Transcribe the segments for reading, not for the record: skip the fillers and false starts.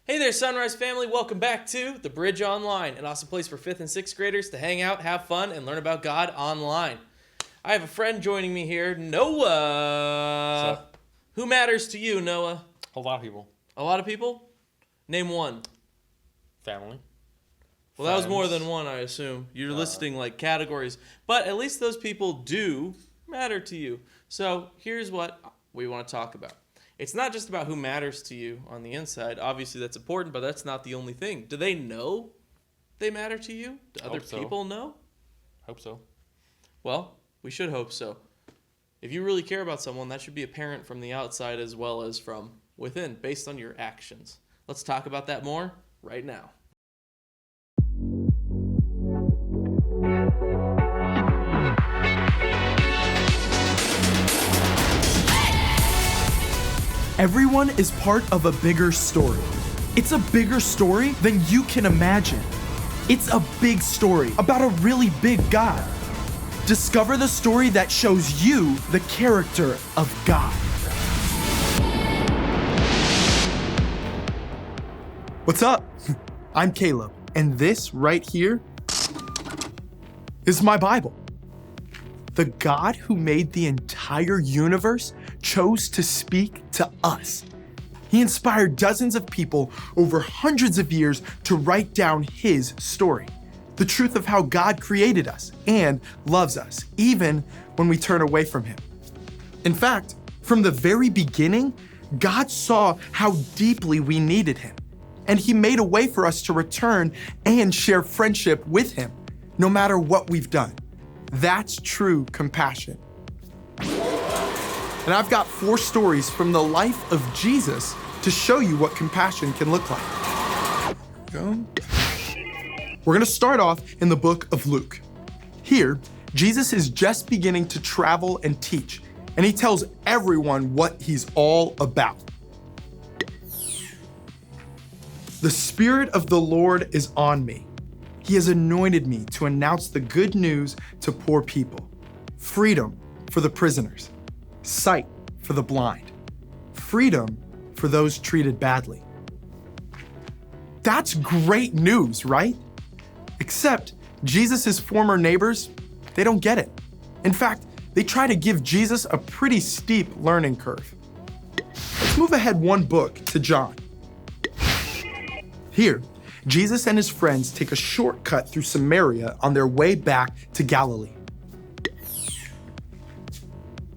Hey there, Sunrise family. Welcome back to The Bridge Online, an awesome place for 5th and 6th graders to hang out, have fun, and learn about God online. I have a friend joining me here, Noah. What's up? Who matters to you, Noah? A lot of people. A lot of people? Name one. Family. Well, that was Friends. more than one, I assume. You're listing like categories. But at least those people do matter to you. So here's what we want to talk about. It's not just about who matters to you on the inside. Obviously, that's important, but that's not the only thing. Do they know they matter to you? Do other people know? Hope so. Well, we should hope so. If you really care about someone, that should be apparent from the outside as well as from within, based on your actions. Let's talk about that more right now. Everyone is part of a bigger story. It's a bigger story than you can imagine. It's a big story about a really big God. Discover the story that shows you the character of God. What's up? I'm Caleb, and this right here is my Bible. The God who made the entire universe chose to speak to us. He inspired dozens of people over hundreds of years to write down his story, the truth of how God created us and loves us, even when we turn away from him. In fact, from the very beginning, God saw how deeply we needed him, and he made a way for us to return and share friendship with him, no matter what we've done. That's true compassion. And I've got 4 stories from the life of Jesus to show you what compassion can look like. We're going to start off in the book of Luke. Here, Jesus is just beginning to travel and teach, and he tells everyone what he's all about. The Spirit of the Lord is on me. He has anointed me to announce the good news to poor people, freedom for the prisoners, sight for the blind, freedom for those treated badly. That's great news, right? Except Jesus' former neighbors, they don't get it. In fact, they try to give Jesus a pretty steep learning curve. Let's move ahead one book to John. Here, Jesus and his friends take a shortcut through Samaria on their way back to Galilee.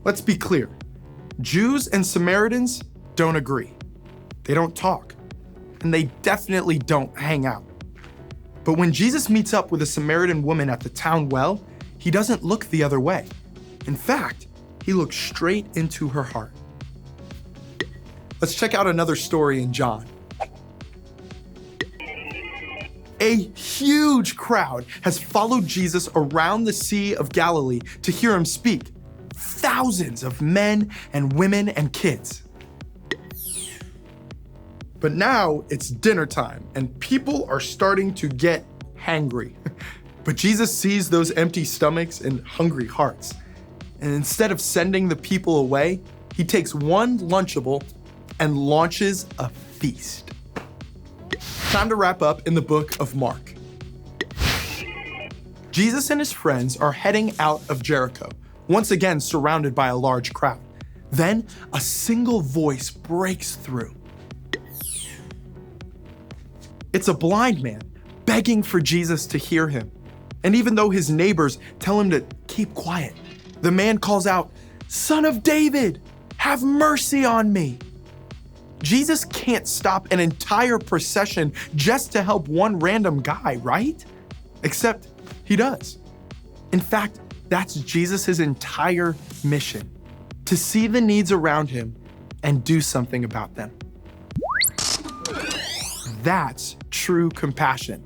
Let's be clear. Jews and Samaritans don't agree. They don't talk, and they definitely don't hang out. But when Jesus meets up with a Samaritan woman at the town well, he doesn't look the other way. In fact, he looks straight into her heart. Let's check out another story in John. A huge crowd has followed Jesus around the Sea of Galilee to hear him speak. Thousands of men and women and kids. But now it's dinner time and people are starting to get hangry. But Jesus sees those empty stomachs and hungry hearts. And instead of sending the people away, he takes one Lunchable and launches a feast. Time to wrap up in the book of Mark. Jesus and his friends are heading out of Jericho, once again surrounded by a large crowd. Then a single voice breaks through. It's a blind man begging for Jesus to hear him. And even though his neighbors tell him to keep quiet, the man calls out, "Son of David, have mercy on me." Jesus can't stop an entire procession just to help one random guy, right? Except he does. In fact, that's Jesus' entire mission, to see the needs around him and do something about them. That's true compassion.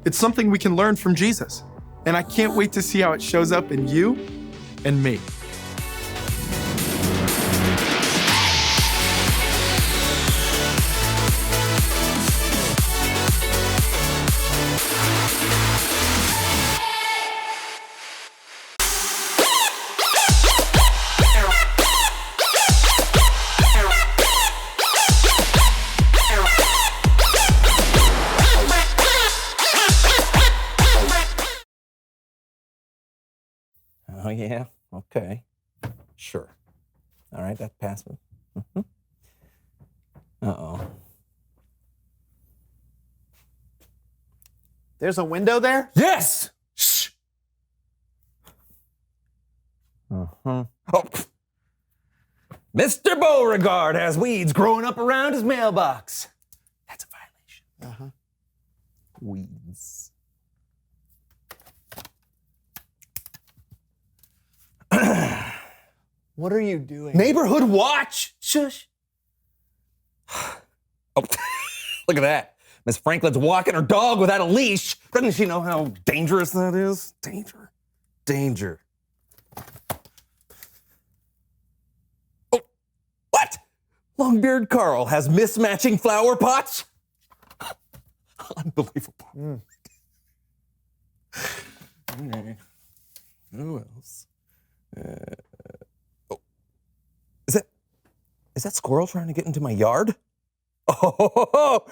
It's something we can learn from Jesus, and I can't wait to see how it shows up in you and me. Oh, yeah? Okay. Sure. All right, that passed me. Mm-hmm. Uh-oh. There's a window there? Yes! Shh! Uh-huh. Oh. Mr. Beauregard has weeds growing up around his mailbox. That's a violation. Uh-huh. Weeds. What are you doing? Neighborhood watch! Shush. Oh, look at that. Miss Franklin's walking her dog without a leash. Doesn't she know how dangerous that is? Danger. Danger. Oh, what? Longbeard Carl has mismatching flower pots? Unbelievable. Okay. Who else? Is that squirrel trying to get into my yard? Oh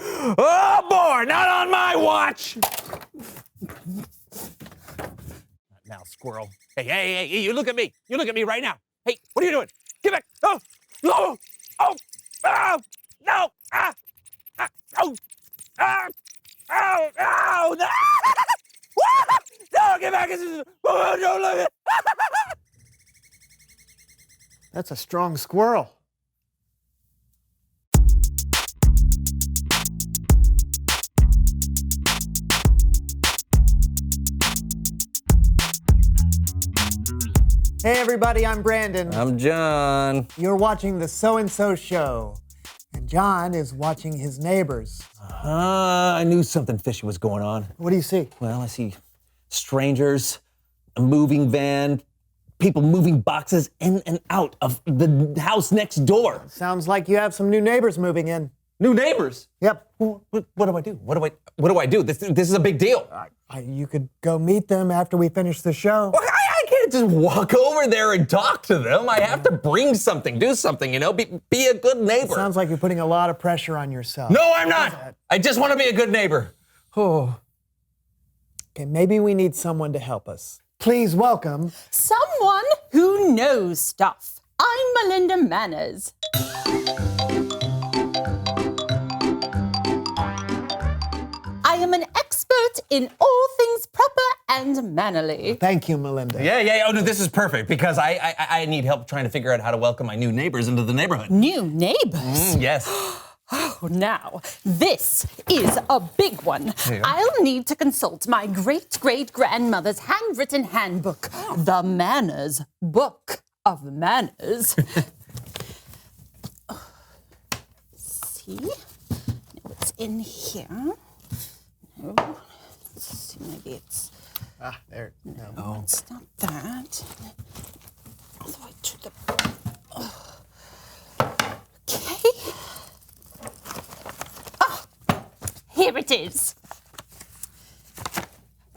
boy, not on my watch! Now, squirrel. Hey, you look at me. You look at me right now. Hey, what are you doing? Get back. Oh, no. Oh, no. Oh, no. No, get back. Oh, don't look at That's a strong squirrel. Hey everybody, I'm Brandon. I'm John. You're watching the So-and-So Show. And John is watching his neighbors. I knew something fishy was going on. What do you see? Well, I see strangers, a moving van, people moving boxes in and out of the house next door. Sounds like you have some new neighbors moving in. New neighbors. Yep. What do I do? What do I do? This is a big deal. You could go meet them after we finish the show. Well, I can't just walk over there and talk to them. I have to bring something, do something, be a good neighbor. Sounds like you're putting a lot of pressure on yourself. No, I'm not. I just want to be a good neighbor. Oh. Okay, maybe we need someone to help us. Please welcome. Someone who knows stuff. I'm Melinda Manners. I am an expert in all things proper and mannerly. Thank you, Melinda. Yeah. Oh, no, this is perfect because I need help trying to figure out how to welcome my new neighbors into the neighborhood. New neighbors? Yes. Oh, now, this is a big one. Yeah. I'll need to consult my great-great-grandmother's handwritten handbook, The Manners Book of Manners. See? Now it's in here. No. Let's see, maybe it's... There. No. No, it's not that. All the way to the... Okay. Here it is.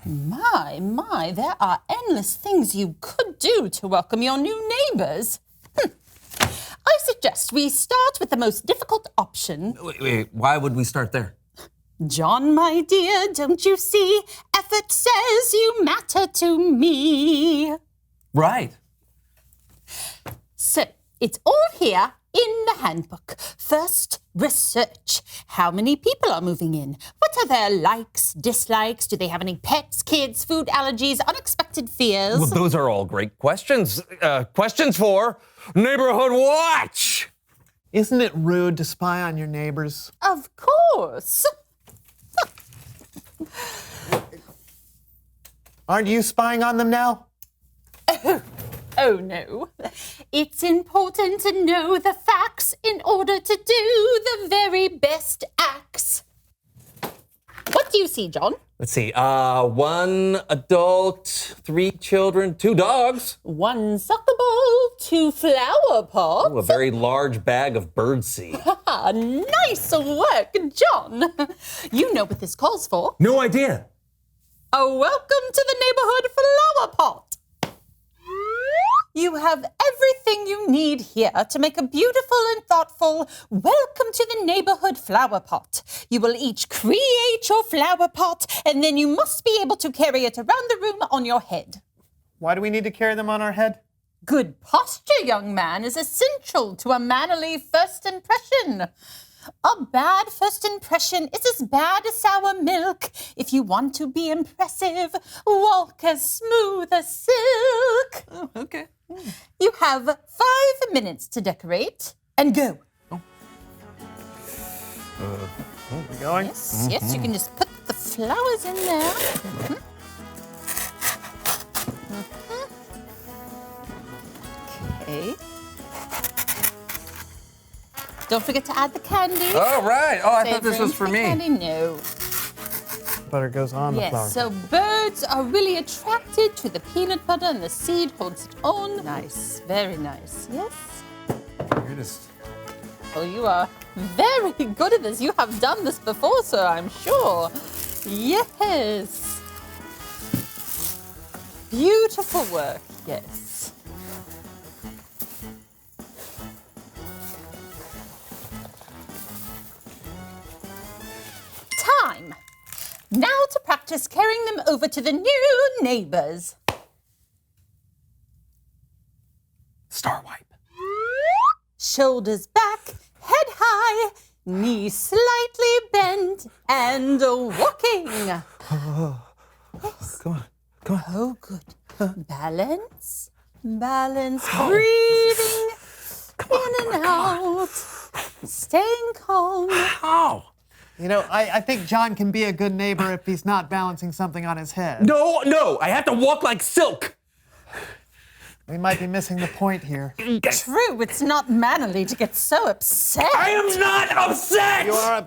My, there are endless things you could do to welcome your new neighbors. I suggest we start with the most difficult option. Wait, why would we start there? John, my dear, don't you see? Effort says you matter to me. Right. So, it's all here in the handbook. First, research. How many people are moving in? What are their likes, dislikes? Do they have any pets, kids, food allergies, unexpected fears? Well, those are all great questions. Questions for Neighborhood Watch. Isn't it rude to spy on your neighbors? Of course. Aren't you spying on them now? Oh, no. It's important to know the facts in order to do the very best acts. What do you see, John? Let's see. 1 adult, 3 children, 2 dogs. 1 soccer ball, 2 flower pots. Ooh, a very large bag of birdseed. Nice work, John. You know what this calls for. No idea. A welcome to the neighborhood flower pot. You have everything you need here to make a beautiful and thoughtful welcome to the neighborhood flower pot. You will each create your flower pot, and then you must be able to carry it around the room on your head. Why do we need to carry them on our head? Good posture, young man, is essential to a mannerly first impression. A bad first impression is as bad as sour milk. If you want to be impressive, walk as smooth as silk. Oh, okay. You have 5 minutes to decorate and go. We going? Yes, you can just put the flowers in there. Okay. Don't forget to add the candy. Oh, right. Oh, I thought Save this room was for the me. Candy? No. Butter goes on the flower. Yes, so birds are really attracted to the peanut butter and the seed holds it on. Nice, very nice. Yes. Oh, you are very good at this. You have done this before, sir, I'm sure. Yes. Beautiful work, yes. Time. Now to practice carrying them over to the new neighbors. Star wipe. Shoulders back, head high, knees slightly bent, and walking. Yes. Come on. Oh, good. Balance, balance, breathing in and out, staying calm. Ow. You know, I think John can be a good neighbor if he's not balancing something on his head. No, I have to walk like silk. We might be missing the point here. True, it's not mannerly to get so upset. I am not upset! You are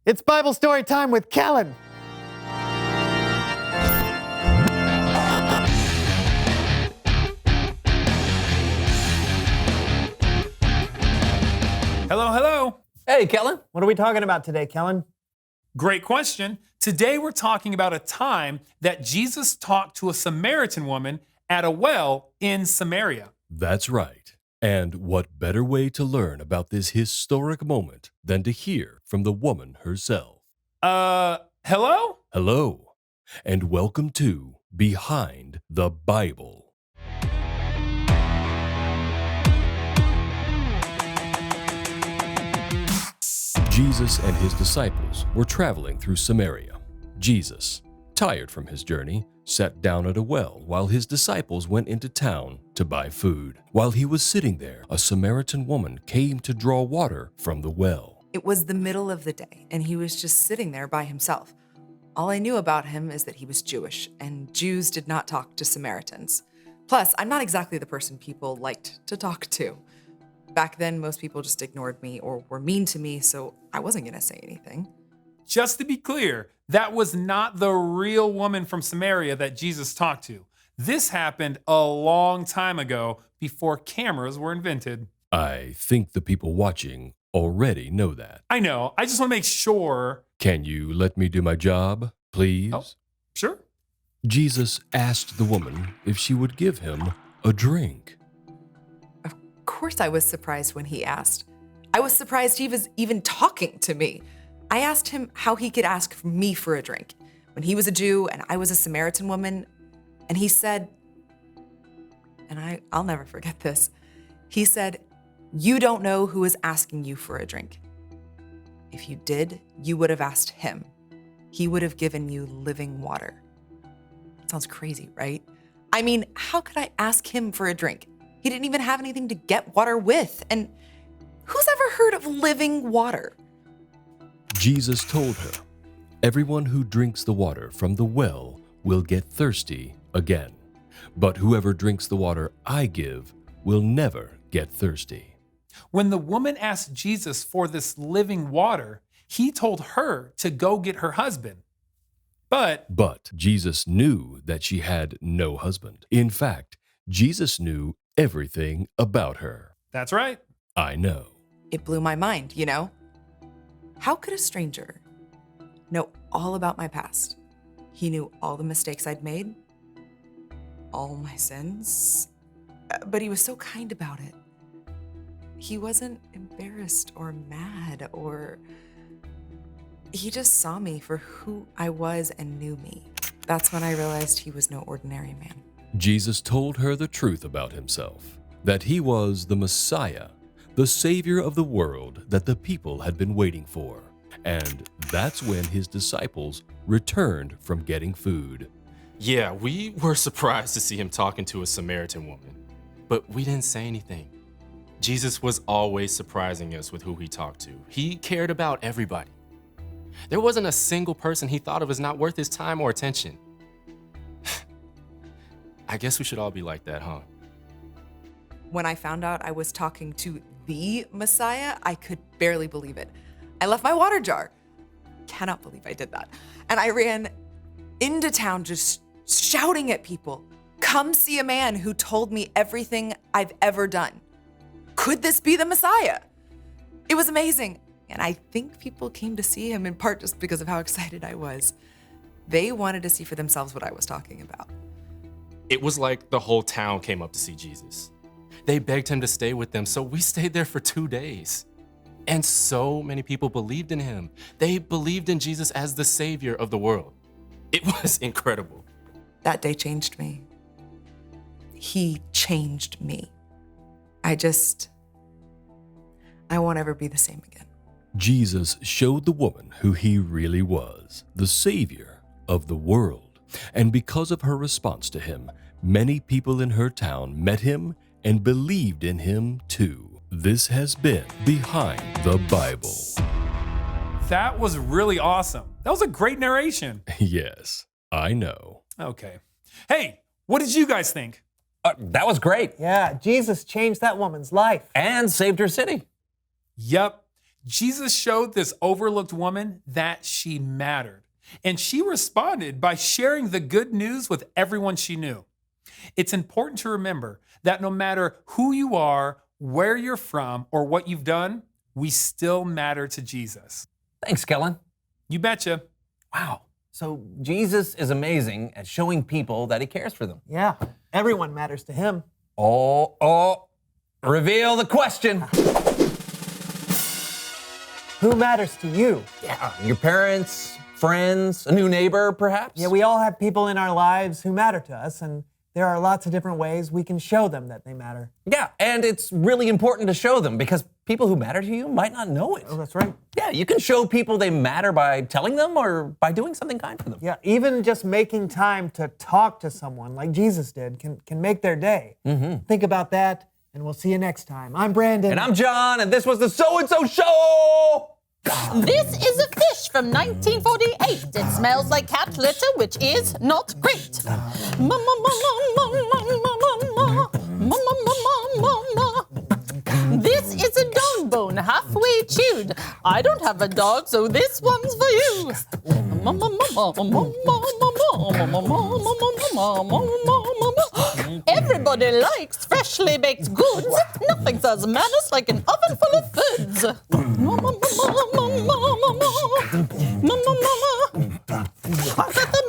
It's Bible story time with Kellen. Hello. Hey, Kellen. What are we talking about today, Kellen? Great question. Today we're talking about a time that Jesus talked to a Samaritan woman at a well in Samaria. That's right. And what better way to learn about this historic moment than to hear from the woman herself? Hello? Hello, and welcome to Behind the Bible. Jesus and his disciples were traveling through Samaria. Jesus, tired from his journey, sat down at a well while his disciples went into town to buy food. While he was sitting there, a Samaritan woman came to draw water from the well. It was the middle of the day, and he was just sitting there by himself. All I knew about him is that he was Jewish, and Jews did not talk to Samaritans. Plus, I'm not exactly the person people liked to talk to. Back then, most people just ignored me or were mean to me, so I wasn't gonna say anything. Just to be clear, that was not the real woman from Samaria that Jesus talked to. This happened a long time ago before cameras were invented. I think the people watching already know that. I know, I just wanna make sure. Can you let me do my job, please? Oh, sure. Jesus asked the woman if she would give him a drink. Of course, I was surprised when he asked. I was surprised he was even talking to me. I asked him how he could ask me for a drink when he was a Jew and I was a Samaritan woman. And he said, and I'll never forget this. He said, "You don't know who is asking you for a drink. If you did, you would have asked him. He would have given you living water." Sounds crazy, right? I mean, how could I ask him for a drink? He didn't even have anything to get water with. And who's ever heard of living water? Jesus told her, "Everyone who drinks the water from the well will get thirsty again. But whoever drinks the water I give will never get thirsty." When the woman asked Jesus for this living water, he told her to go get her husband. But Jesus knew that she had no husband. In fact, Jesus knew everything about her. that's right. I know. It blew my mind, you know? How could a stranger know all about my past? He knew all the mistakes I'd made, all my sins, but he was so kind about it. He wasn't embarrassed or mad or He just saw me for who I was and knew me. That's when I realized he was no ordinary man. Jesus told her the truth about himself, that he was the Messiah, the Savior of the world that the people had been waiting for. And that's when his disciples returned from getting food. Yeah, we were surprised to see him talking to a Samaritan woman, but we didn't say anything. Jesus was always surprising us with who he talked to. He cared about everybody. There wasn't a single person he thought of as not worth his time or attention. I guess we should all be like that, huh? When I found out I was talking to the Messiah, I could barely believe it. I left my water jar. Cannot believe I did that. And I ran into town just shouting at people, "Come see a man who told me everything I've ever done. Could this be the Messiah?" It was amazing. And I think people came to see him in part just because of how excited I was. They wanted to see for themselves what I was talking about. It was like the whole town came up to see Jesus. They begged him to stay with them, so we stayed there for 2 days. And so many people believed in him. They believed in Jesus as the Savior of the world. It was incredible. That day changed me. He changed me. I won't ever be the same again. Jesus showed the woman who he really was, the Savior of the world. And because of her response to him, many people in her town met him and believed in him too. This has been Behind the Bible. That was really awesome. That was a great narration. Yes, I know. Okay. Hey, what did you guys think? That was great. Yeah, Jesus changed that woman's life. And saved her city. Yep. Jesus showed this overlooked woman that she mattered. And she responded by sharing the good news with everyone she knew. It's important to remember that no matter who you are, where you're from, or what you've done, we still matter to Jesus. Thanks, Kellen. You betcha. Wow. So Jesus is amazing at showing people that he cares for them. Yeah, everyone matters to him. Reveal the question. Who matters to you? Yeah, your parents, friends, a new neighbor, perhaps? Yeah, we all have people in our lives who matter to us, and there are lots of different ways we can show them that they matter. Yeah, and it's really important to show them because people who matter to you might not know it. Oh, that's right. Yeah, you can show people they matter by telling them or by doing something kind for them. Yeah, even just making time to talk to someone like Jesus did can make their day. Mm-hmm. Think about that, and we'll see you next time. I'm Brandon. And I'm John, and this was the So-and-So Show! This is a fish from 1948. It smells like cat litter, which is not great. This is a dog bone halfway chewed. I don't have a dog, so this one's for you. Everybody likes freshly baked goods. Nothing says manners like an oven full of foods. The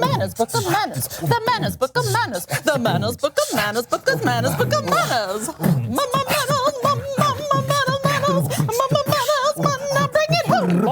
manners book of manners. The manners book of manners. The manners book of manners. Book of manners. Book of manners. Manners. Manners. Manners. Manners. Now bring it home.